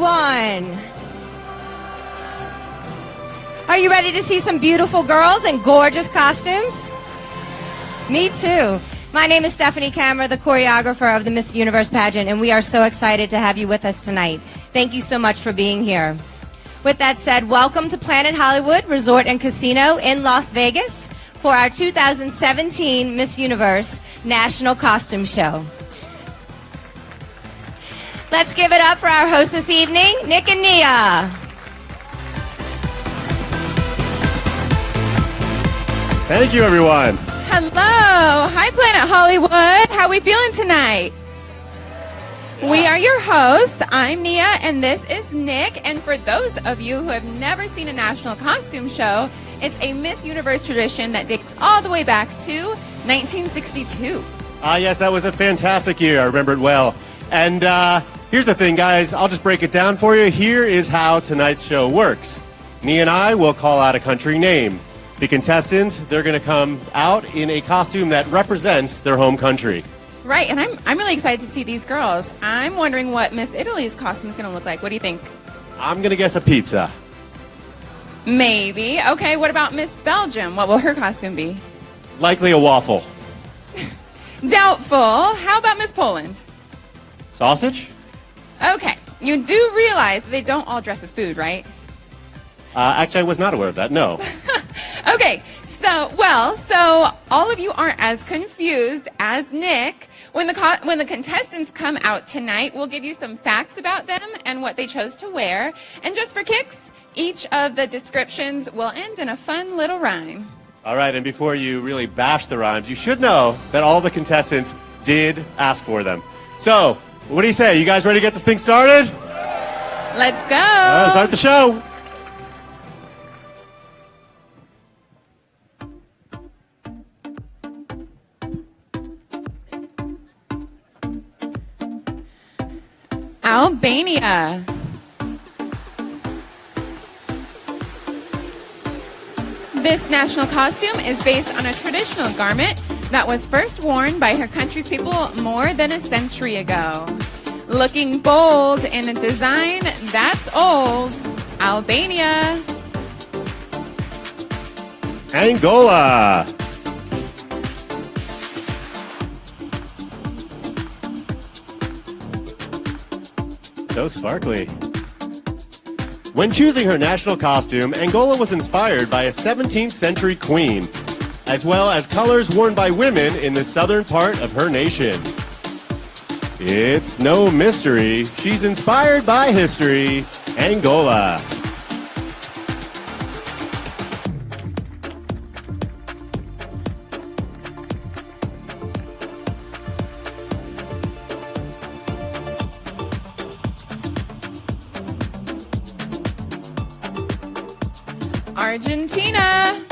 everyone. Are you ready to see some beautiful girls in gorgeous costumes? Me too. My name is Stephanie Camera, the choreographer of the Miss Universe pageant, and we are so excited to have you with us tonight. Thank you so much for being here. With that said, welcome to Planet Hollywood Resort and Casino in Las Vegas for our 2017 Miss Universe National Costume Show. Let's give it up for our hosts this evening, Nick and Nia. Thank you, everyone. Hello. Hi, Planet Hollywood. How are we feeling tonight? We are your hosts. I'm Nia, and this is Nick. And for those of you who have never seen a national costume show, it's a Miss Universe tradition that dates all the way back to 1962. Yes, that was a fantastic year. I remember it well. And here's the thing, guys. I'll just break it down for you. Here is how tonight's show works. Nia and I will call out a country name. The contestants, they're going to come out in a costume that represents their home country. Right, and I'm really excited to see these girls. I'm wondering what Miss Italy's costume is going to look like. What do you think? I'm going to guess a pizza. Maybe. Okay, what about Miss Belgium? What will her costume be? Likely a waffle. Doubtful. How about Miss Poland? Sausage? Okay, you do realize they don't all dress as food, right? Actually, I was not aware of that, no. Okay, so all of you aren't as confused as Nick. When the contestants come out tonight, we'll give you some facts about them and what they chose to wear. And just for kicks, each of the descriptions will end in a fun little rhyme. All right, and before you really bash the rhymes, you should know that all the contestants did ask for them. So, what do you say? You guys ready to get this thing started? Let's go. Start the show. Albania. This national costume is based on a traditional garment that was first worn by her country's people more than a century ago. Looking bold in a design that's old, Albania. Angola. So sparkly. When choosing her national costume, Angola was inspired by a 17th century queen, as well as colors worn by women in the southern part of her nation. It's no mystery, she's inspired by history, Angola. Argentina.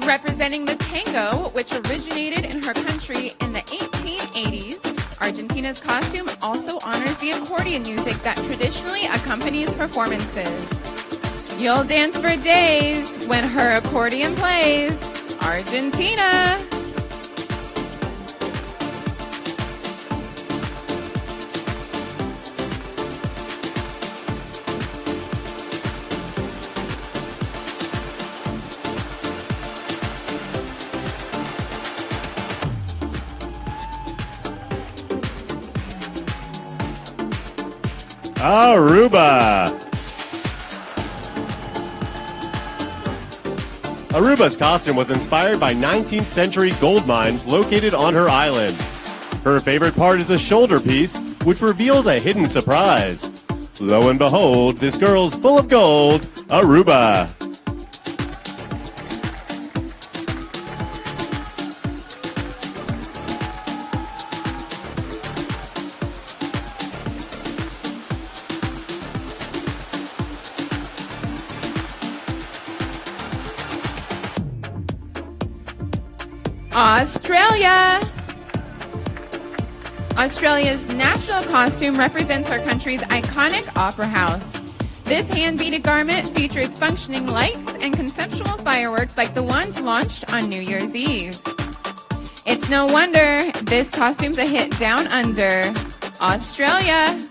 Representing the tango, which originated in her country in the 1880s, Argentina's costume also honors the accordion music that traditionally accompanies performances. You'll dance for days when her accordion plays. Argentina. Aruba. Aruba's costume was inspired by 19th century gold mines located on her island. Her favorite part is the shoulder piece, which reveals a hidden surprise. Lo and behold, this girl's full of gold, Aruba. Australia. Australia's national costume represents our country's iconic opera house. This hand-beaded garment features functioning lights and conceptual fireworks like the ones launched on New Year's Eve. It's no wonder this costume's a hit down under, Australia.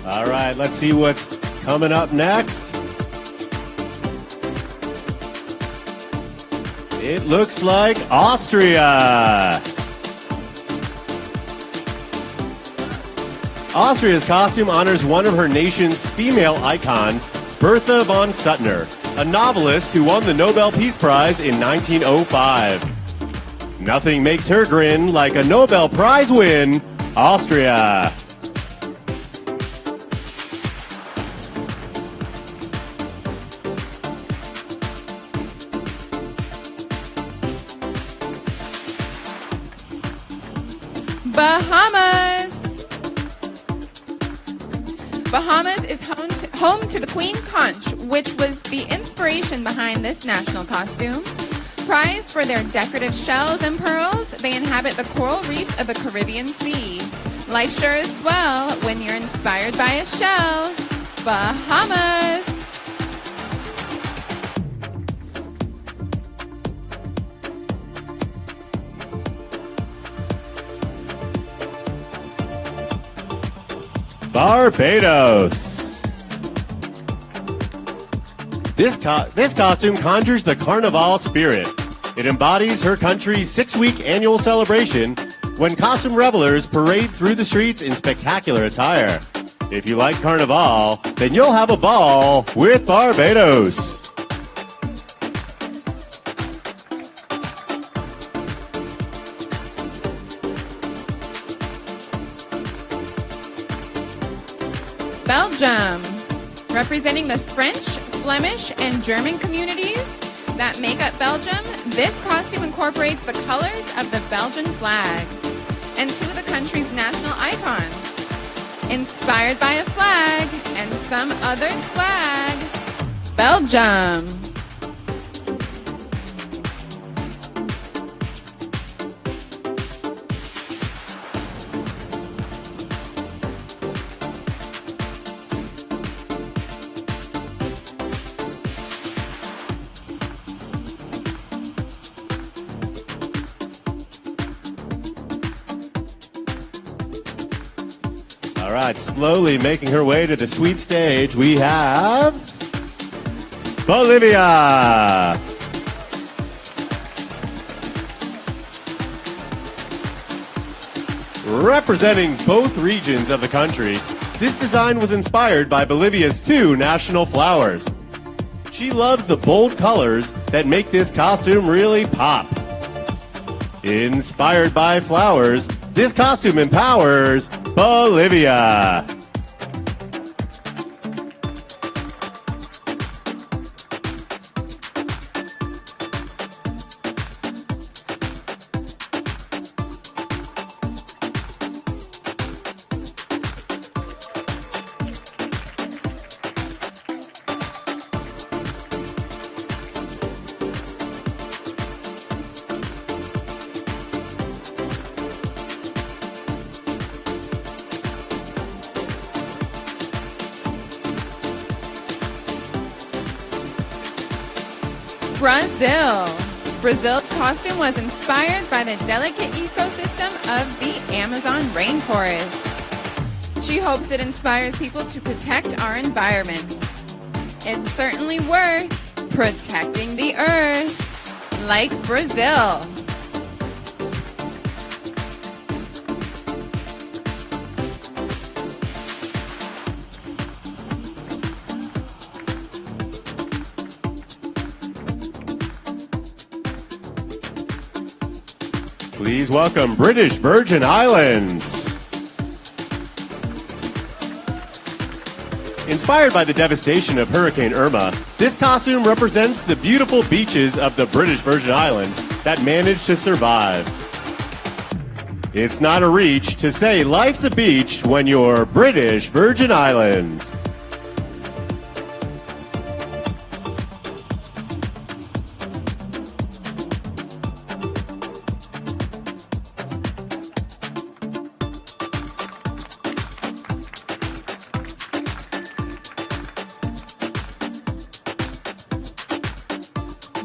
All right, let's see what's coming up next. It looks like Austria. Austria's costume honors one of her nation's female icons, Bertha von Suttner, a novelist who won the Nobel Peace Prize in 1905. Nothing makes her grin like a Nobel Prize win, Austria. Bahamas. Bahamas is home to the Queen Conch, which was the inspiration behind this national costume. Prized for their decorative shells and pearls, they inhabit the coral reefs of the Caribbean Sea. Life sure is swell when you're inspired by a shell. Bahamas. Barbados. This costume conjures the Carnival spirit. It embodies her country's 6-week annual celebration when costume revelers parade through the streets in spectacular attire. If you like Carnival, then you'll have a ball with Barbados. Belgium, representing the French, Flemish, and German communities that make up Belgium, this costume incorporates the colors of the Belgian flag and two of the country's national icons, inspired by a flag and some other swag. Belgium. All right, slowly making her way to the sweet stage, we have Bolivia. Representing both regions of the country, this design was inspired by Bolivia's two national flowers. She loves the bold colors that make this costume really pop. Inspired by flowers, this costume empowers Bolivia. Brazil. Brazil's costume was inspired by the delicate ecosystem of the Amazon rainforest. She hopes it inspires people to protect our environment. It's certainly worth protecting the earth, like Brazil. Please welcome British Virgin Islands. Inspired by the devastation of Hurricane Irma, this costume represents the beautiful beaches of the British Virgin Islands that managed to survive. It's not a reach to say life's a beach when you're British Virgin Islands.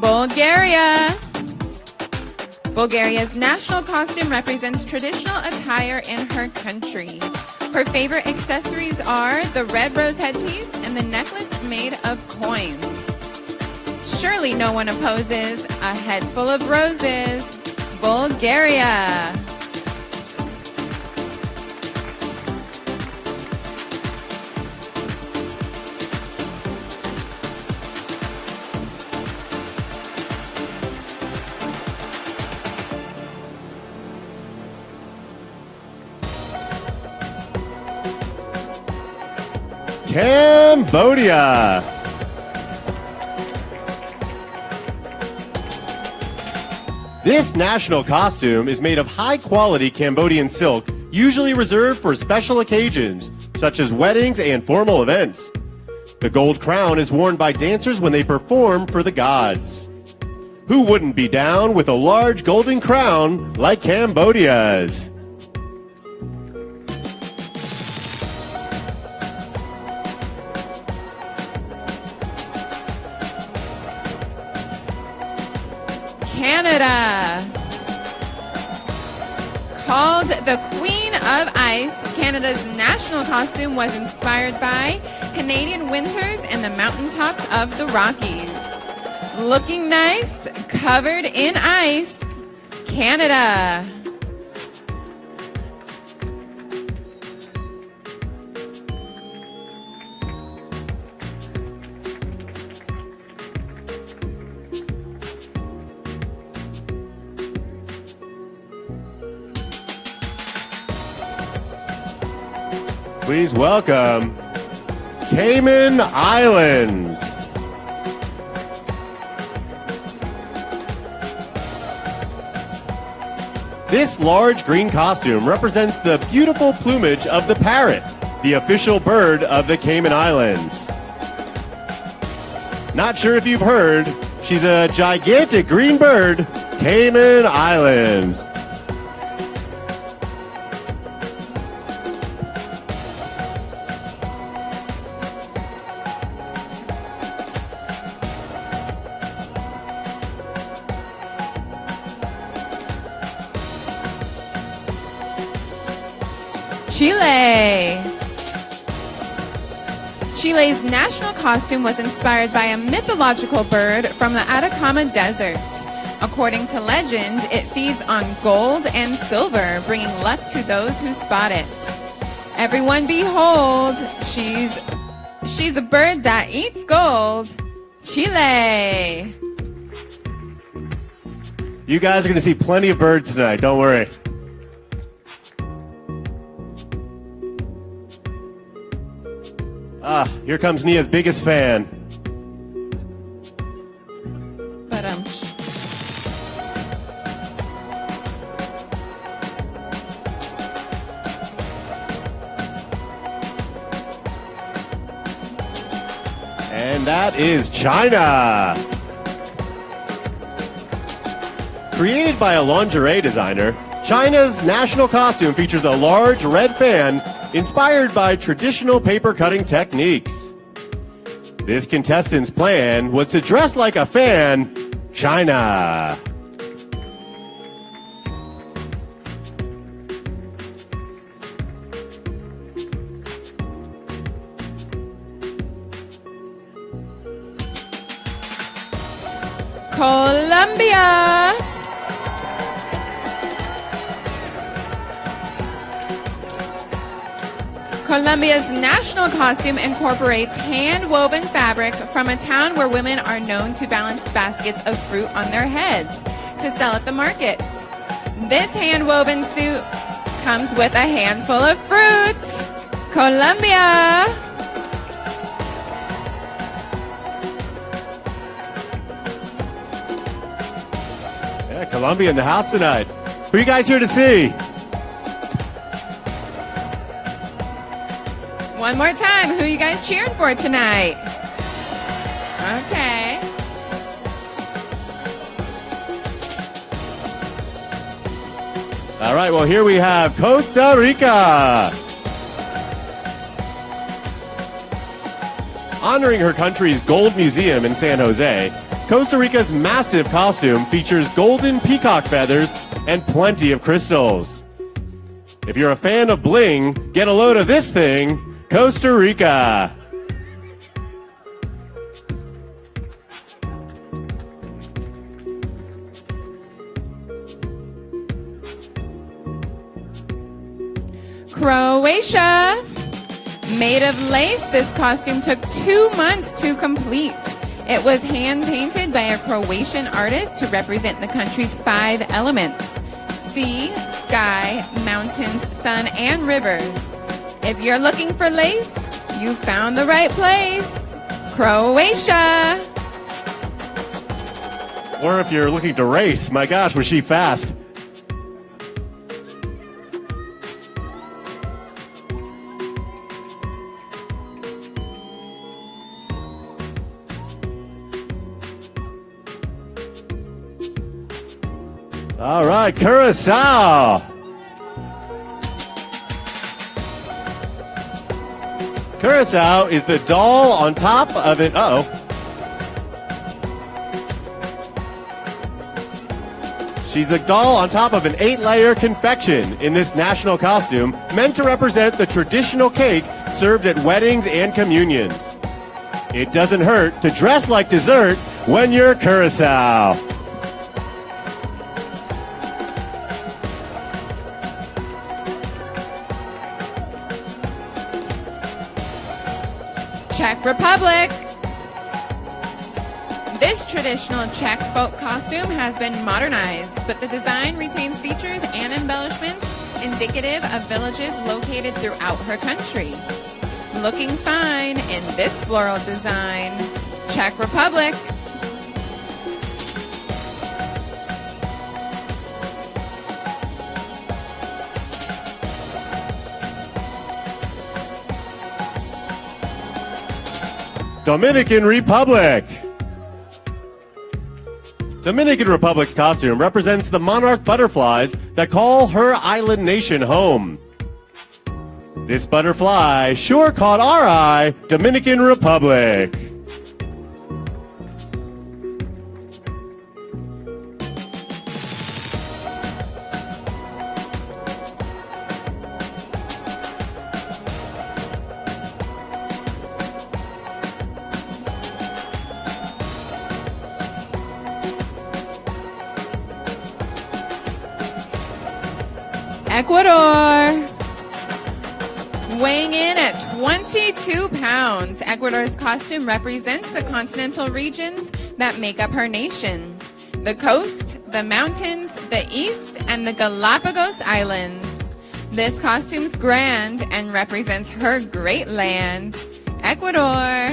Bulgaria. Bulgaria's national costume represents traditional attire in her country. Her favorite accessories are the red rose headpiece and the necklace made of coins. Surely no one opposes a head full of roses. Bulgaria. Cambodia. This national costume is made of high-quality Cambodian silk, usually reserved for special occasions, such as weddings and formal events. The gold crown is worn by dancers when they perform for the gods. Who wouldn't be down with a large golden crown like Cambodia's? Canada. Called the Queen of Ice, Canada's national costume was inspired by Canadian winters and the mountaintops of the Rockies. Looking nice, covered in ice, Canada. Please welcome Cayman Islands. This large green costume represents the beautiful plumage of the parrot, the official bird of the Cayman Islands. Not sure if you've heard, she's a gigantic green bird, Cayman Islands. Chile. Chile's national costume was inspired by a mythological bird from the Atacama Desert. According to legend, it feeds on gold and silver, bringing luck to those who spot it. Everyone behold, she's a bird that eats gold. Chile. You guys are going to see plenty of birds tonight, don't worry. Here comes Nia's biggest fan. But And that is China. Created by a lingerie designer, China's national costume features a large red fan inspired by traditional paper cutting techniques. This contestant's plan was to dress like a fan, China. Colombia. Colombia's national costume incorporates hand-woven fabric from a town where women are known to balance baskets of fruit on their heads to sell at the market. This hand-woven suit comes with a handful of fruit. Colombia. Yeah, Colombia in the house tonight. Who are you guys here to see? One more time, who you guys cheering for tonight? Okay. All right, well, here we have Costa Rica. Honoring her country's gold museum in San Jose, Costa Rica's massive costume features golden peacock feathers and plenty of crystals. If you're a fan of bling, get a load of this thing, Costa Rica. Croatia. Made of lace, this costume took 2 months to complete. It was hand-painted by a Croatian artist to represent the country's 5 elements: sea, sky, mountains, sun, and rivers. If you're looking for lace, you found the right place. Croatia. Or if you're looking to race, my gosh, was she fast. All right, Curacao. Curacao is the doll on top of it. Uh-oh. She's a doll on top of an 8-layer confection in this national costume meant to represent the traditional cake served at weddings and communions. It doesn't hurt to dress like dessert when you're Curacao. Czech Republic. This traditional Czech folk costume has been modernized, but the design retains features and embellishments indicative of villages located throughout her country. Looking fine in this floral design. Czech Republic. Dominican Republic. Dominican Republic's costume represents the monarch butterflies that call her island nation home. This butterfly sure caught our eye, Dominican Republic. Ecuador. Weighing in at 22 pounds, Ecuador's costume represents the continental regions that make up her nation: the coast, the mountains, the east, and the Galapagos Islands. This costume's grand and represents her great land, Ecuador.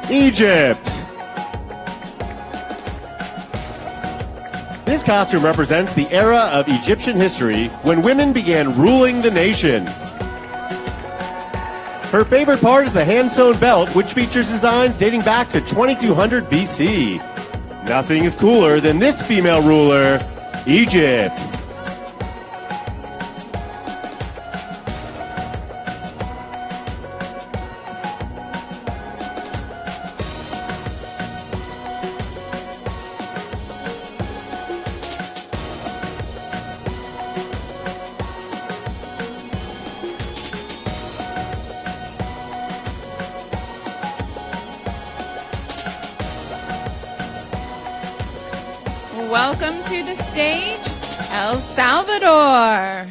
Egypt. This costume represents the era of Egyptian history when women began ruling the nation. Her favorite part is the hand-sewn belt, which features designs dating back to 2200 BC. Nothing is cooler than this female ruler, Egypt. Welcome to the stage, El Salvador.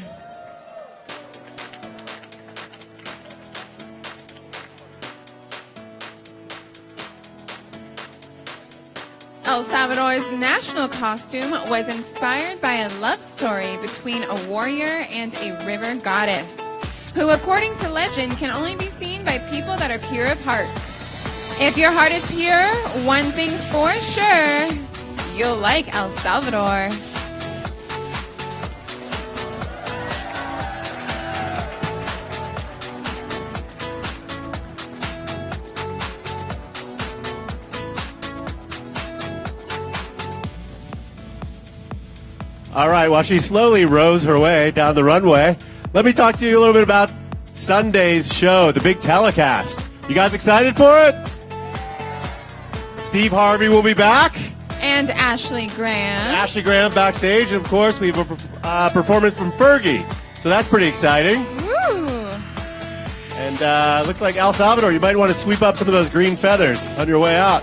El Salvador's national costume was inspired by a love story between a warrior and a river goddess, who, according to legend, can only be seen by people that are pure of heart. If your heart is pure, one thing's for sure: you'll like El Salvador. All right, while she slowly rows her way down the runway, let me talk to you a little bit about Sunday's show, the big telecast. You guys excited for it? Steve Harvey will be back. And Ashley Graham. Ashley Graham backstage. And, of course, we have a performance from Fergie. So that's pretty exciting. Woo! And looks like El Salvador, you might want to sweep up some of those green feathers on your way out.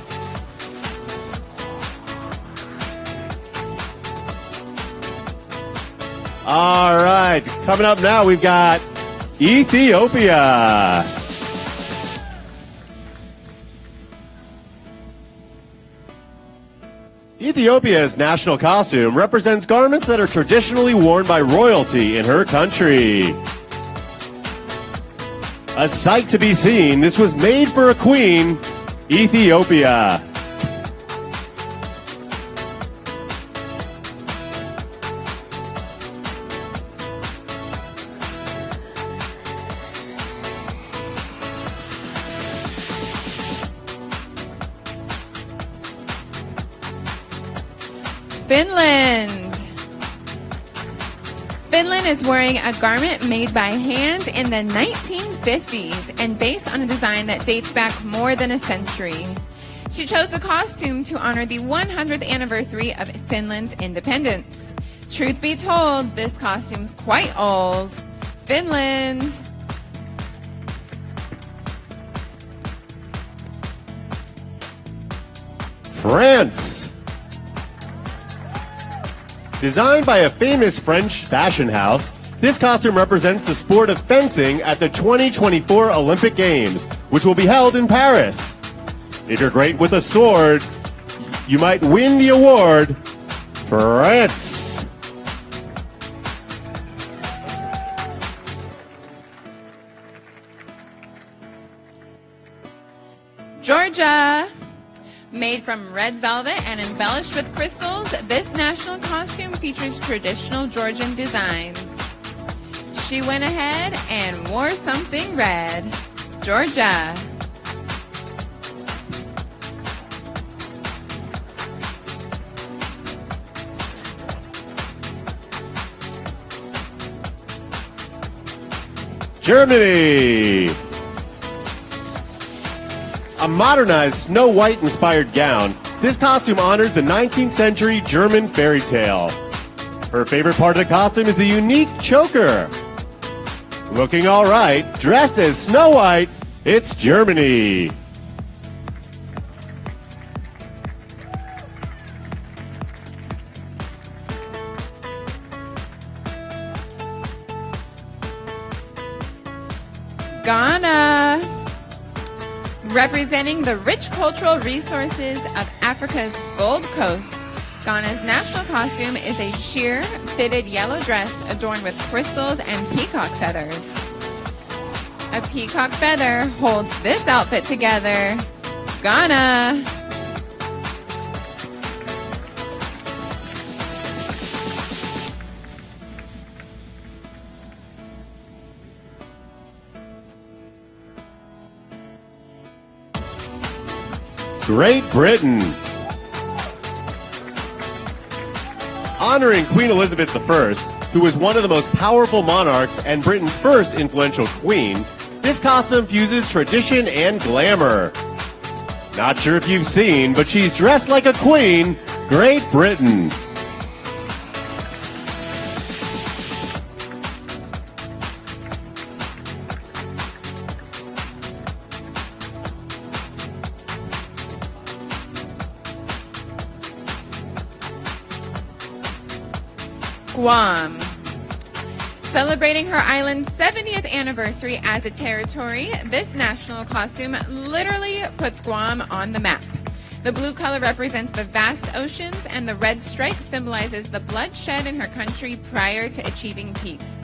All right, coming up now, we've got Ethiopia. Ethiopia's national costume represents garments that are traditionally worn by royalty in her country. A sight to be seen, this was made for a queen, Ethiopia. Finland. Finland is wearing a garment made by hand in the 1950s and based on a design that dates back more than a century. She chose the costume to honor the 100th anniversary of Finland's independence. Truth be told, this costume's quite old. Finland. France. Designed by a famous French fashion house, this costume represents the sport of fencing at the 2024 Olympic Games, which will be held in Paris. If you're great with a sword, you might win the award. France. Georgia. Made from red velvet and embellished with crystals, this national costume features traditional Georgian designs. She went ahead and wore something red. Georgia. Germany. A modernized Snow White-inspired gown, this costume honors the 19th century German fairy tale. Her favorite part of the costume is the unique choker. Looking all right, dressed as Snow White, it's Germany. Ghana. Representing the rich cultural resources of Africa's Gold Coast, Ghana's national costume is a sheer, fitted yellow dress adorned with crystals and peacock feathers. A peacock feather holds this outfit together. Ghana. Great Britain. Honoring Queen Elizabeth I, who was one of the most powerful monarchs and Britain's first influential queen, this costume fuses tradition and glamour. Not sure if you've seen, but she's dressed like a queen. Great Britain. Guam. Celebrating her island's 70th anniversary as a territory, this national costume literally puts Guam on the map. The blue color represents the vast oceans, and the red stripe symbolizes the bloodshed in her country prior to achieving peace.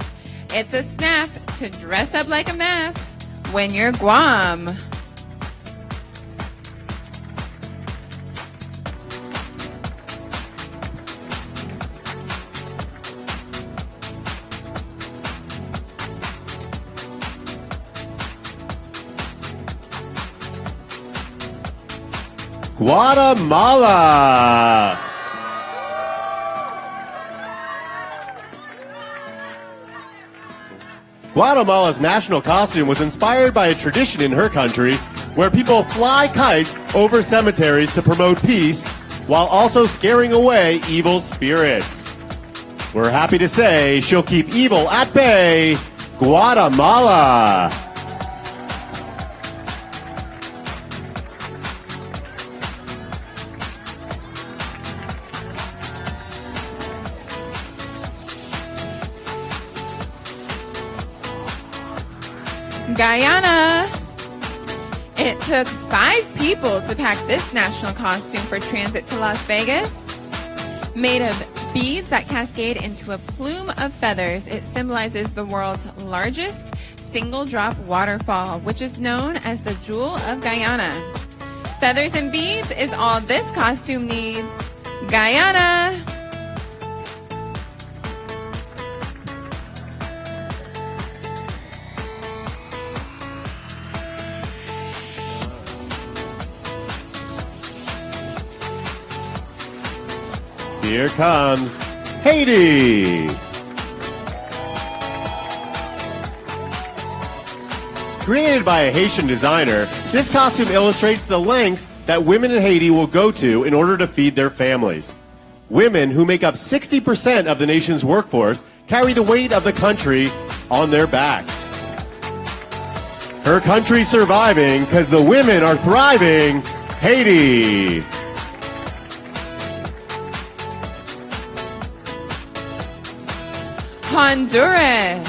It's a snap to dress up like a map when you're Guam. Guatemala. Guatemala's national costume was inspired by a tradition in her country where people fly kites over cemeteries to promote peace while also scaring away evil spirits. We're happy to say she'll keep evil at bay, Guatemala. Guyana. It took 5 people to pack this national costume for transit to Las Vegas. Made of beads that cascade into a plume of feathers, it symbolizes the world's largest single-drop waterfall, which is known as the Jewel of Guyana. Feathers and beads is all this costume needs. Guyana. Here comes Haiti. Created by a Haitian designer, this costume illustrates the lengths that women in Haiti will go to in order to feed their families. Women, who make up 60% of the nation's workforce, carry the weight of the country on their backs. Her country's surviving because the women are thriving. Haiti. Honduras.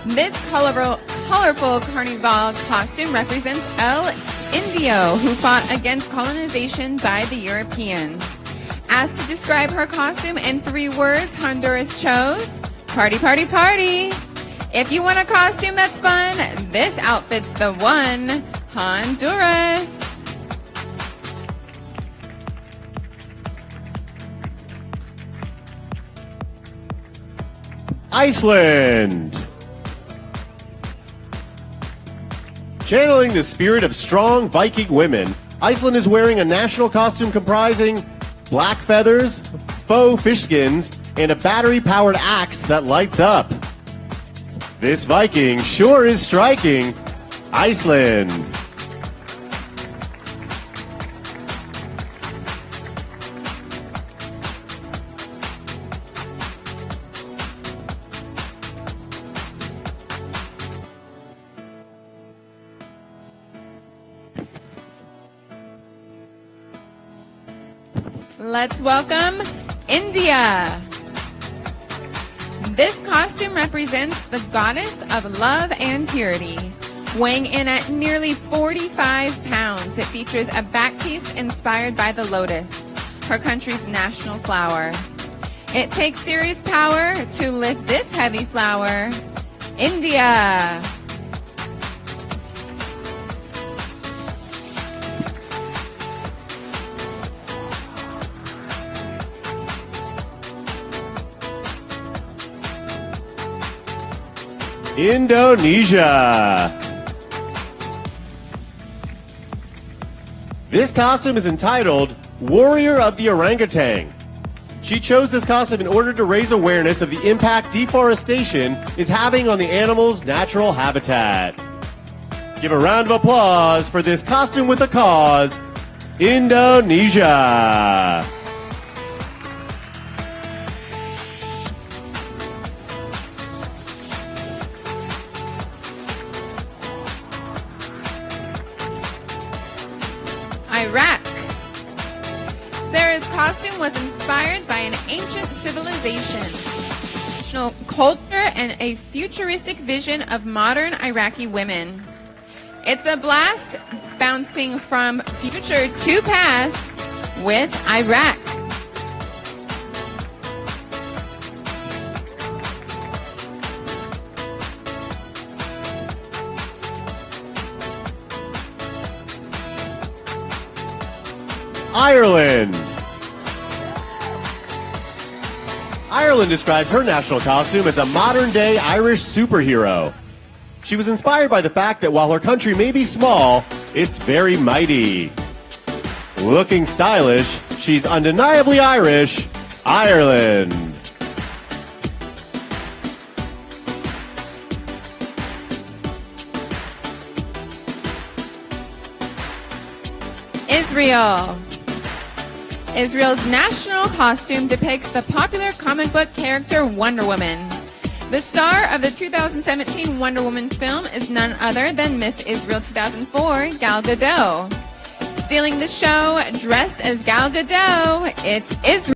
This colorful carnival costume represents El Indio, who fought against colonization by the Europeans. Asked to describe her costume in 3 words, Honduras chose party, party, party. If you want a costume that's fun, this outfit's the one. Honduras. Iceland. Channeling the spirit of strong Viking women, Iceland is wearing a national costume comprising black feathers, faux fish skins, and a battery-powered axe that lights up. This Viking sure is striking. Iceland. Let's welcome India. This costume represents the goddess of love and purity. Weighing in at nearly 45 pounds, it features a back piece inspired by the lotus, her country's national flower. It takes serious power to lift this heavy flower. India. Indonesia. This costume is entitled Warrior of the Orangutan. She chose this costume in order to raise awareness of the impact deforestation is having on the animal's natural habitat. Give a round of applause for this costume with a cause, Indonesia. Iraq. Sarah's costume was inspired by an ancient civilization, national culture, and a futuristic vision of modern Iraqi women. It's a blast bouncing from future to past with Iraq. Ireland. Ireland describes her national costume as a modern-day Irish superhero. She was inspired by the fact that while her country may be small, it's very mighty. Looking stylish, she's undeniably Irish. Ireland. Israel. Israel's national costume depicts the popular comic book character Wonder Woman. The star of the 2017 Wonder Woman film is none other than Miss Israel 2004, Gal Gadot. Stealing the show, dressed as Gal Gadot, it's Israel.